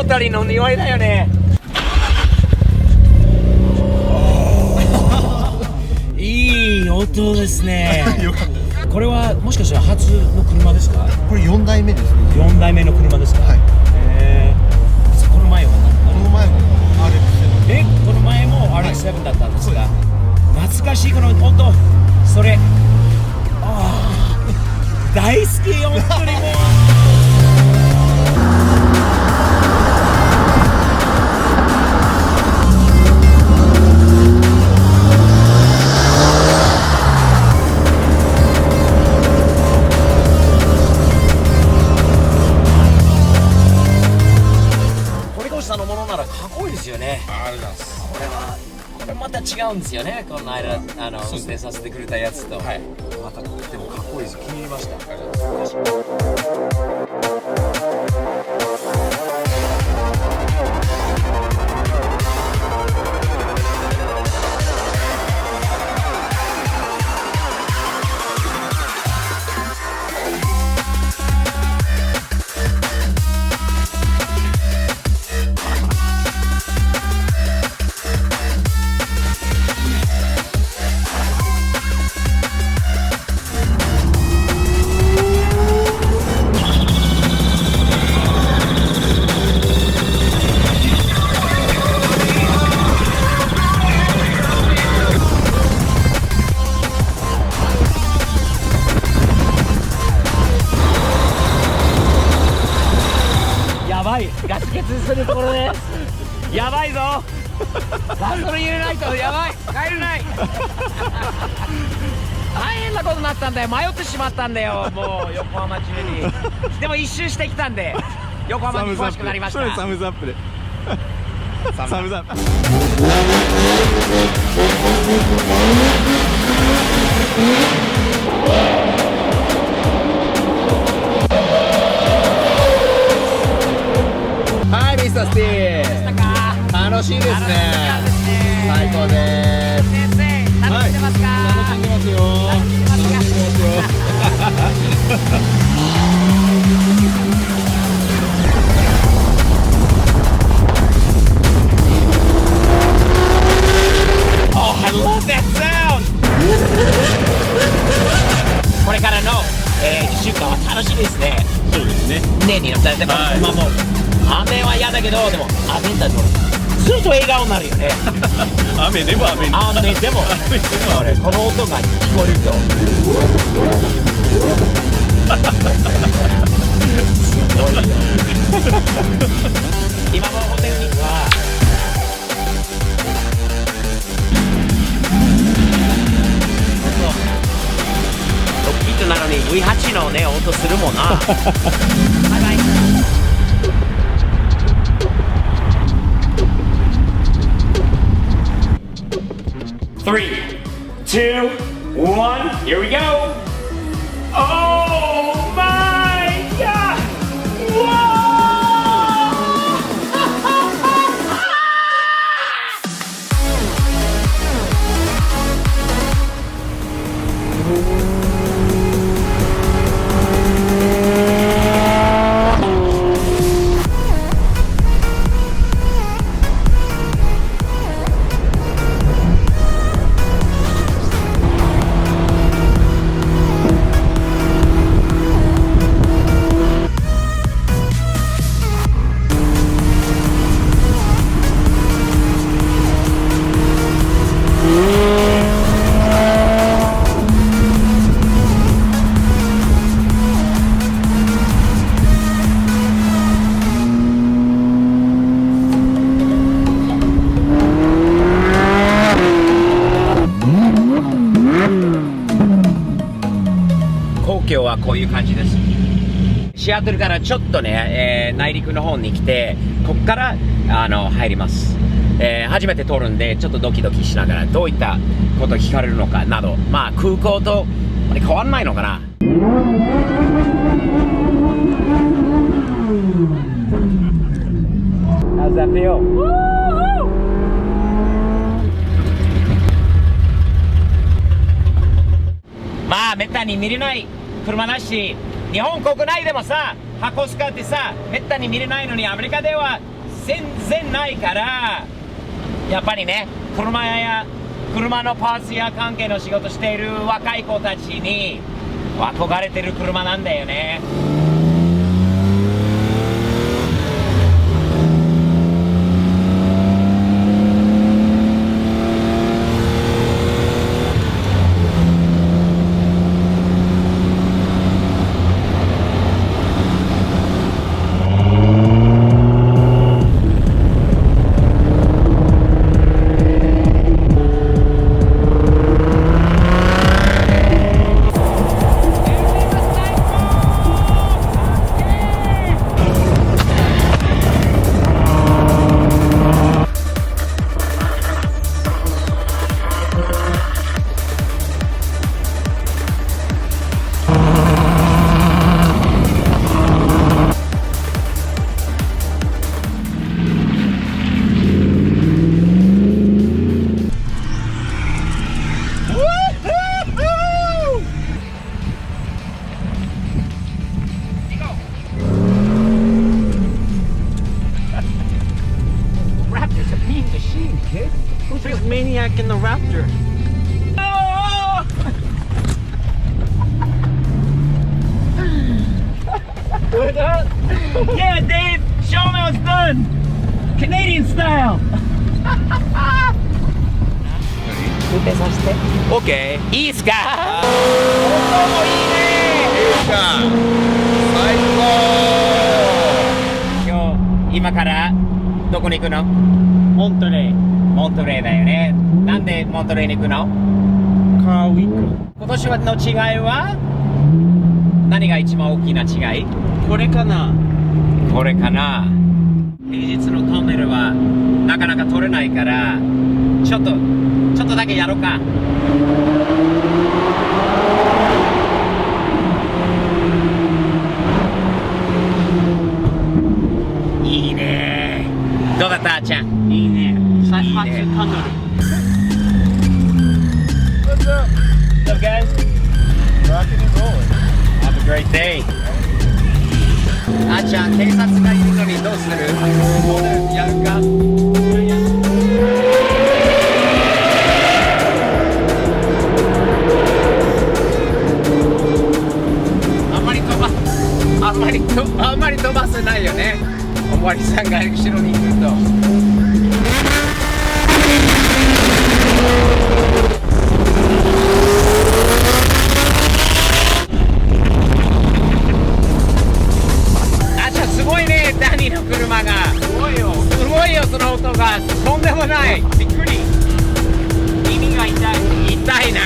たりの匂いだよね。いい音ですね。これはもしかしたら初の車ですか？これ4代目ですね。4代目の車ですか？はい。この前は何？この前も RX7。この前も RX7 だったんですか？懐かしいこの音。それ大好き、本当にもう。堀越さんのものならかっこいいですよね。ありがとうございます。これまた違うんですよね。この間運転させてくれたやつと、はい、またでもかっこいいです。気に入りました。ガス欠するところです。やばいぞ。ガソリン入れないとやばい。帰れない。大変なことになったんだよ。迷ってしまったんだよ。もう横浜中に。でも一周してきたんで横浜に詳しくなりました。サムズアップで。サムズアップ。はい、ミスタースティー。楽しいですね。最高です。先生、楽しんでますか？楽しんでますよ。楽しんでますか？楽しんでますよ。Oh, I love that sound. これからの、1週間は楽しみですね。そうですね。年になったらでも、まあもう雨は嫌だけど、でも雨だとずっと笑顔になるよね。雨でも雨に。雨でもこの音が聞こえるとすごいよ。今もホテルにはロッキートなのに V8 のね音するもんな。バイバイ。3, 2, 1, here we go! Oh my god! Whoa! 今日はこういう感じです。シアトルからちょっとね、内陸の方に来て、ここから入ります。初めて通るんでちょっとドキドキしながらどういったこと聞かれるのかなど、まあ空港と変わんないのかな。How's that feel? Woo! まあめったに見れない車だし、日本国内でもさ箱使ってさめったに見れないのに、アメリカでは全然ないから、やっぱりね、車のパーツや関係の仕事している若い子たちに憧れてる車なんだよね。Raptor's a mean machine, kid. Who's this maniac in the Raptor? What up? Yeah, Dave. Show me what's done. Canadian style. 運転させて。OK いいっすか？あ音もいいね。いいか最今日今からどこに行くの？モントレー。モントレーだよね。なんでモントレーに行くの？カーウィー今年はの違いは何が一番大きな違い？ク。これかな。これかな。平日のトンネルはなかなか取れないからちょっとだけやろうか。いいね。どうだったあーちゃん？いいね。初いいねタンネル。What's up? What's up, guys? Rocking and rolling Have a great day. あーちゃん、警察がいるのにどうする？モデルやるか？あんまり飛ばせないよね。おまわりさんが後ろにいると。あ、じゃあすごいね、ダニーの車が。すごいよ、その音が。とんでもない。びっくり。耳が痛い。痛いな。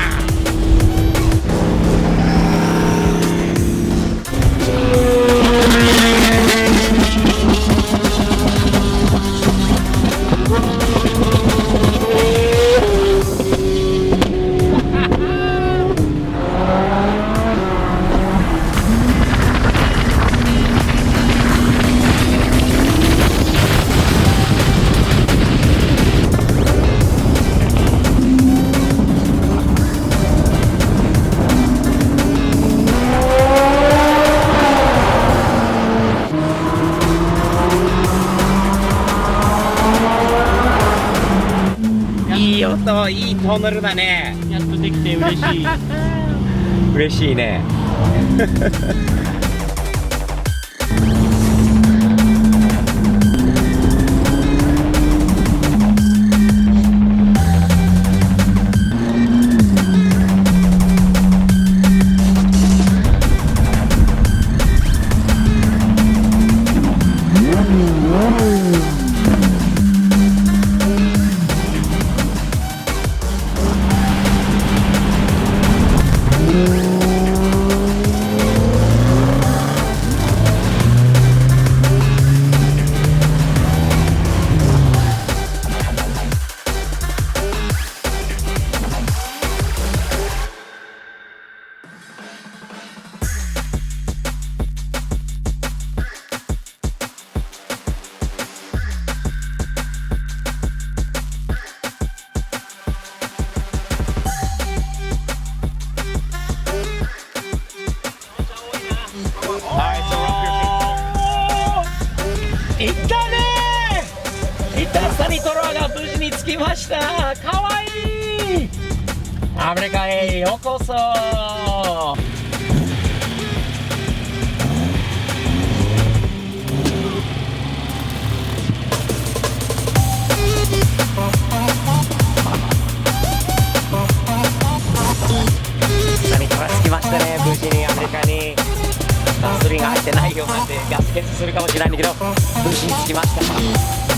いい音、いいトンネルだね。やっとできて嬉しい。嬉しいね。イタサニトロアが無事に着きました。かわいい。アメリカへようこそ。サニトロア着きましたね。無事にアメリカに。ガソリンが入ってないようなんでガス欠するかもしれないんだけど、無事に着きました。